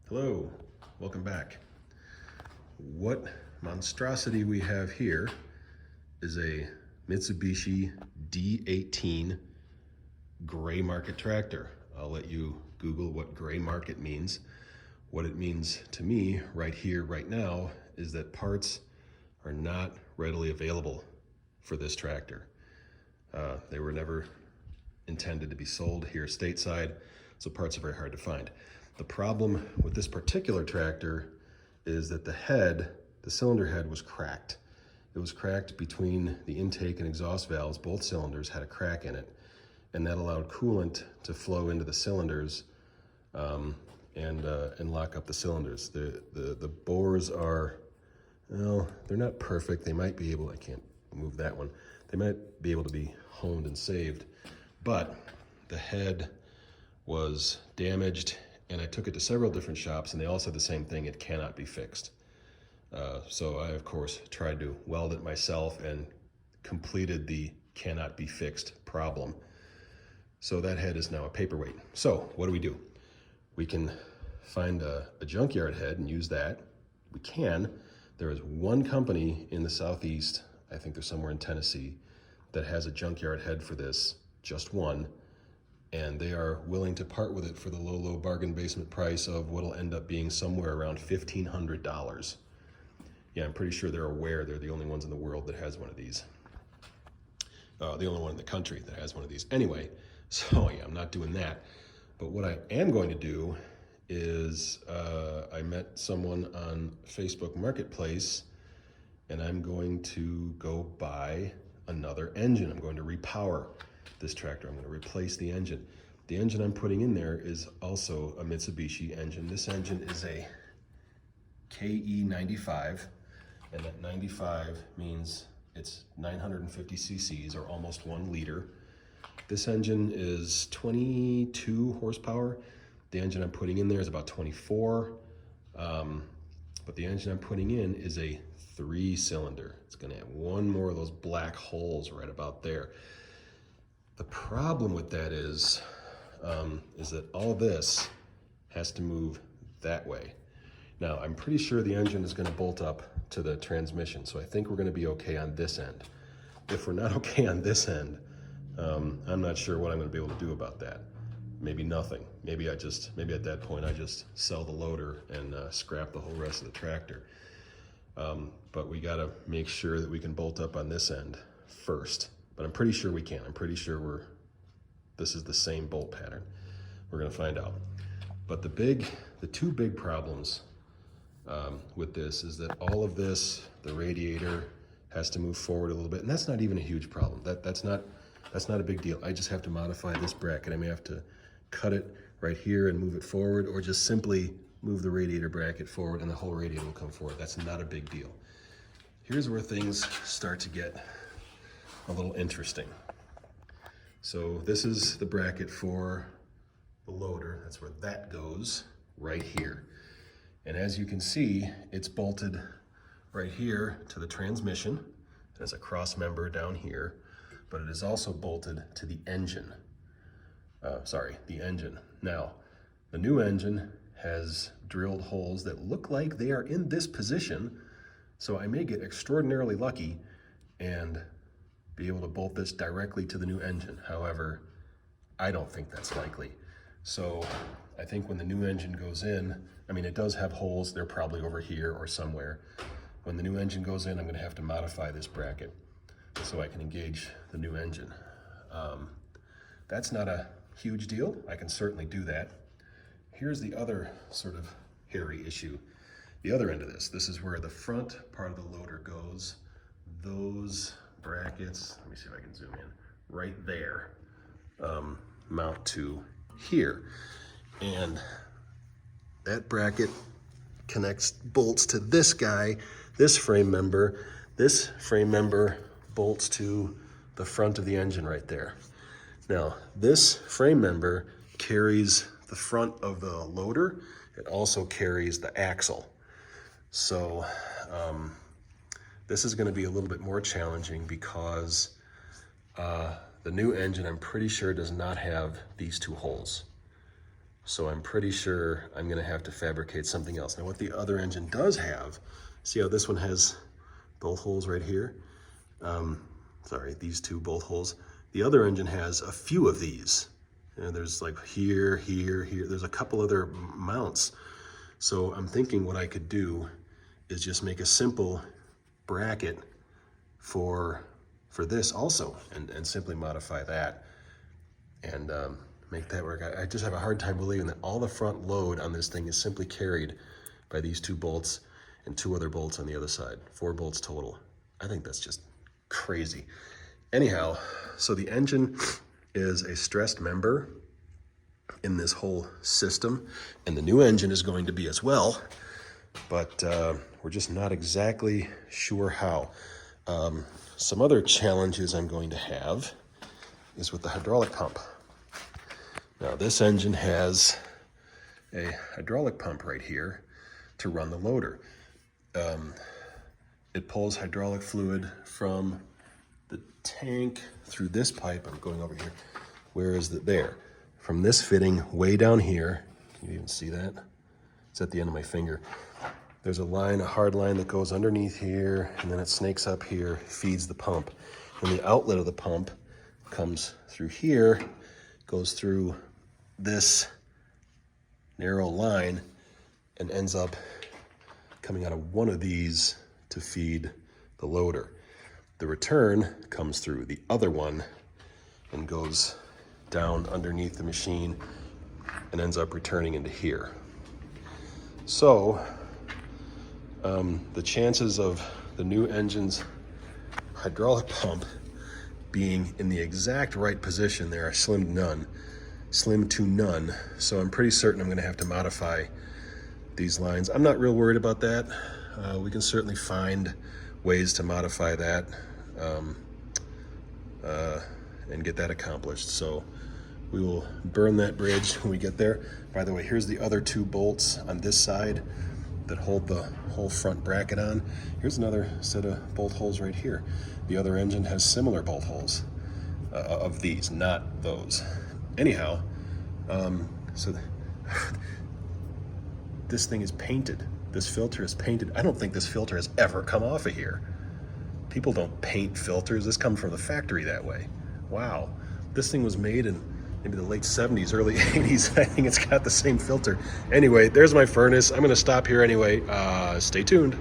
Hello, welcome back. What monstrosity we have here is a Mitsubishi D18 gray market tractor. I'll let you Google what gray market means. What it means to me right here, right now, is that parts are not readily available for this tractor. They were never intended to be sold here stateside, so parts are very hard to find. The problem with this particular tractor is that the cylinder head was cracked. It was cracked between the intake and exhaust valves. Both cylinders had a crack in it, and that allowed coolant to flow into the cylinders and lock up the cylinders. The bores are, well, they're not perfect. They might be able, I can't move that one. They might be able to be honed and saved, but the head was damaged, and I took it to several different shops, and they all said the same thing: it cannot be fixed. So I, of course, tried to weld it myself and completed the cannot be fixed problem. So that head is now a paperweight. So what do? We can find a junkyard head and use that. We can. There is one company in the Southeast, I think they're somewhere in Tennessee, that has a junkyard head for this, just one, and they are willing to part with it for the low bargain basement price of what'll end up being somewhere around $1,500. Yeah, I'm pretty sure they're aware they're the only ones in the world that has one of these. The only one in the country that has one of these. Anyway, so yeah, I'm not doing that. But what I am going to do is I met someone on Facebook Marketplace, and I'm going to go buy another engine. I'm going to repower this tractor. I'm going to replace the engine. The engine I'm putting in there is also a Mitsubishi engine. This engine is a KE95, and that 95 means it's 950 cc's, or almost 1 liter. This engine is 22 horsepower. The engine I'm putting in there is about 24, but the engine I'm putting in is a 3-cylinder. It's going to have one more of those black holes right about there. The problem with that is that all this has to move that way. Now, I'm pretty sure the engine is going to bolt up to the transmission, so I think we're going to be okay on this end. If we're not okay on this end, I'm not sure what I'm going to be able to do about that. Maybe nothing. Maybe at that point I just sell the loader and scrap the whole rest of the tractor. But we got to make sure that we can bolt up on this end first. But I'm pretty sure we can. I'm pretty sure this is the same bolt pattern. We're going to find out. But the two big problems with this is that all of this, the radiator has to move forward a little bit, and that's not even a huge problem. That's not a big deal. I just have to modify this bracket. I may have to cut it right here and move it forward, or just simply move the radiator bracket forward and the whole radiator will come forward. That's not a big deal. Here's where things start to get a little interesting. So this is the bracket for the loader. That's where that goes, right here. And as you can see, it's bolted right here to the transmission. There's a cross member down here, but it is also bolted to the engine. The engine. Now, the new engine has drilled holes that look like they are in this position, so I may get extraordinarily lucky and be able to bolt this directly to the new engine. However, I don't think that's likely. So I think when the new engine goes in, I mean, it does have holes. They're probably over here or somewhere. When the new engine goes in, I'm going to have to modify this bracket so I can engage the new engine. That's not a huge deal. I can certainly do that. Here's the other sort of hairy issue. The other end of this. This is where the front part of the loader goes. Those brackets, let me see if I can zoom in, right there, mount to here. And that bracket bolts to this guy, this frame member. This frame member bolts to the front of the engine right there. Now, this frame member carries the front of the loader. It also carries the axle. So this is going to be a little bit more challenging because the new engine, I'm pretty sure, does not have these two holes. So I'm pretty sure I'm gonna have to fabricate something else. Now what the other engine does have, see how this one has bolt holes right here? Sorry, these two bolt holes. The other engine has a few of these. And there's like here, here, here. There's a couple other mounts. So I'm thinking what I could do is just make a simple bracket for this also, and simply modify that and make that work. I just have a hard time believing that all the front load on this thing is simply carried by these two bolts and two other bolts on the other side. 4 bolts total. I think that's just crazy. Anyhow, so the engine is a stressed member in this whole system, and the new engine is going to be as well, but we're just not exactly sure how. Some other challenges I'm going to have is with the hydraulic pump. Now this engine has a hydraulic pump right here to run the loader. It pulls hydraulic fluid from the tank through this pipe. I'm going over here. Where is it? There. From this fitting way down here. Can you even see that? It's at the end of my finger. There's a line, a hard line that goes underneath here, and then it snakes up here, feeds the pump. And the outlet of the pump comes through here, goes through this narrow line, and ends up coming out of one of these to feed the loader. The return comes through the other one and goes down underneath the machine and ends up returning into here. So the chances of the new engine's hydraulic pump being in the exact right position there are slim to none. So I'm pretty certain I'm gonna have to modify these lines. I'm not real worried about that. We can certainly find ways to modify that and get that accomplished. So we will burn that bridge when we get there. By the way, here's the other 2 bolts on this side that hold the whole front bracket on. Here's another set of bolt holes right here. The other engine has similar bolt holes of these, not those. Anyhow, so this thing is painted. This filter is painted. I don't think this filter has ever come off of here. People don't paint filters. This comes from the factory that way. Wow. This thing was made in maybe the late 70s, early 80s. I think it's got the same filter. Anyway, there's my furnace. I'm gonna stop here anyway. Stay tuned.